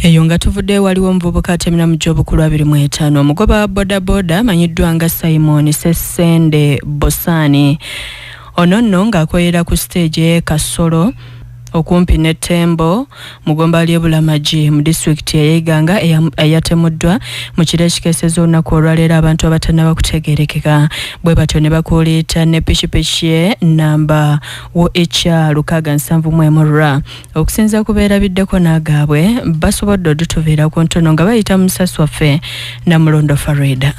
Eyo nga tuvudde waliwo omuvubuka atemera mu jobu ku 25 omugoba bodaboda manyiddwa nga Simon Sesende Bosani ono nno ng'akolera ku stage Kasolo okumpi ne Tembo mugomba ly'Ebulamaji mu district y'Eganga eyatemuddwa mu kiro ekikeeseza olunaku olwaleero abantu abatannaba kutegeerekeka bwe batyo ne bakuuliita ne pikipiki namba OHR 671 okusinza kubeera biddeko n'agaabwe basobodde odutuviira ku ntono nga bayita mu Musasi waffe Namulondo Farida.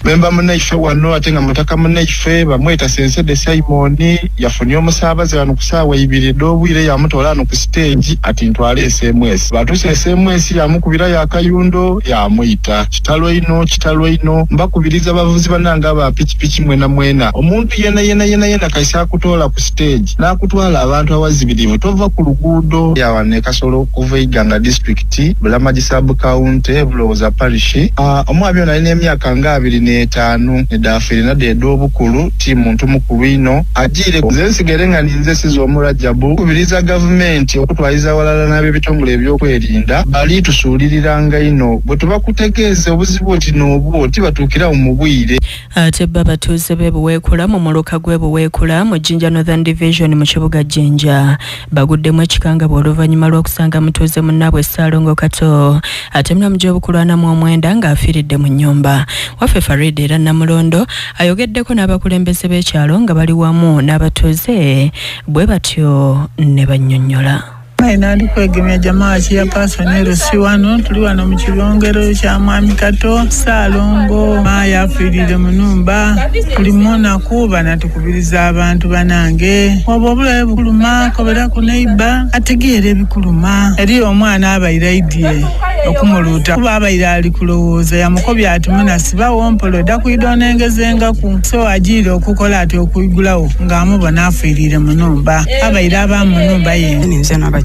Memba munaife wano ate nga mutaka munaife bamweta Sensede Simon yafunye omusaabaze wano ku ssaawa 2 d'obwire yamutwala wano ku stage ati ntwale SMS batuse SMS yamukubira yakayundo yamuyita kitalo ino mbakubiriza bavuzi bananga ba pikipiki mwena omuntu yena kaisa kutola ku stage nakutwala abantu awazibirivu tova ku luguudo yawane Kasolo kuva Iganga district Bulamaji sub county Buloza parish omwami ono alina emyaka nga 25 nedafiri na dedo obukulu ti muntu mukulu ino ajire zensigere nga ninze sizo omurajabu kubiriza government okutwaliza walala nabe bitongole ebyokwerinda bali tusuuliranga ino bwe tubakutegeeza obuzibu oti n'obwo tibatukira mu bwire ate babatuuze bebuweekula mu muluka gwebuweekula mu Jinja Northern Division mu kibuga Jinja baguddemu ekikanga bw'oluvannyuma lw'okusanga mutuuze munnaabwe Ssaalongo Kato atemera mu gy'obukulu 49 ng'afiiridde mu nnyumba waffe Farida era Namulondo ayogeddeko n'abakulembeze b'ekyalo nga bali wamu n'abatuuze bwe batyo ne bannyonnyola. Nali kwegemya jamaa ya pasonero si wano tuli wano mu kibongero kya Mwami Kato Ssaalongo maya afirire mu nnumba tuli muna kuba natukubiriza abantu banange obulabe bukuluma kobera ku neighbor ategeere ebikuluma eri omwana abayiraidye okumuluta kuba abayira ali kulowooza yamukobya ati muna sibawompolo dakwidonengezenga ku so ajire okukola ati okuyigulawo ng'amubona afirire mu nnumba abayira abamu mu nnumba ye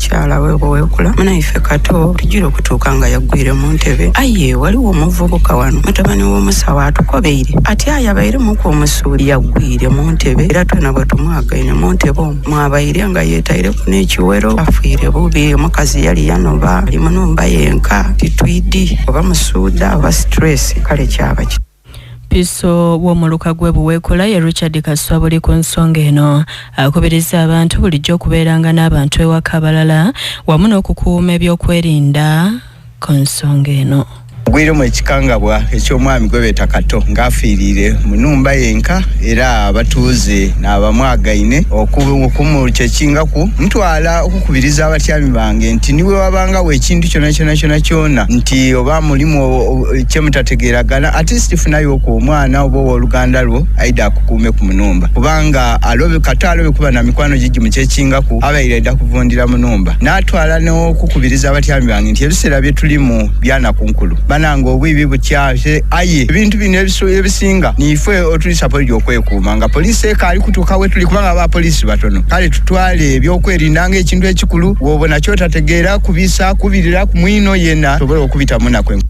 kyala weekula munaife Kato tujira okutuuka nga yaggwire mu ntebe aye waliwo omuvubuka wano mutabani w'omusawo atukobeire ati ayabaire muku omusuuli yaggwire mu ntebe era twena bwe tumwagaine mu ntebe mwabaire nga yeetaireku n'ekiwero afiire bubi omukazi yali yanoba ali mu nnumba yenka titwidi oba musuuda oba stress kale kyaba Piso w'omuluka gwebuweekula ye Richard Kaswa buli ku nsonga eno akubiriza abantu bulijjo okubeeranga n'abantu ewaka abalala wamu n'okukuuma ebyokwerinda ku nsonga eno. Gwire mu ekikangabwa eky'omwami gwe beeta Kato ng'afiirire mu nnumba yenka era abatuuze n'abamwagaine okumukyekingaku mutwala okukubiriza abatyami bange nti niwe wabangawo ekintu kyona nti oba mulimu kyemutategeeragana ate sitifunayo ku omwana oba ow'oluganda lwo aida akukuume ku nnumba kubanga Kato alobe kuba na mikwano gigi mu kyekingaku abaire aida kuvundira mu nnumba n'atwala n'okukubiriza abatyami bange nti ebiseera bye tulimu byanakunkulu bananga obwibi bukyase aye ebintu bino ebisinga nife otulisapolidi okwekuuma nga poliisi ekaali kutuuka we tuli kubanga abapoliisi batono kale tutwale ebyokwerinda ekintu ekikulu w'obona kyotategeera kubisa kubirira ku mwino yenna tobola okubitamu nakwe.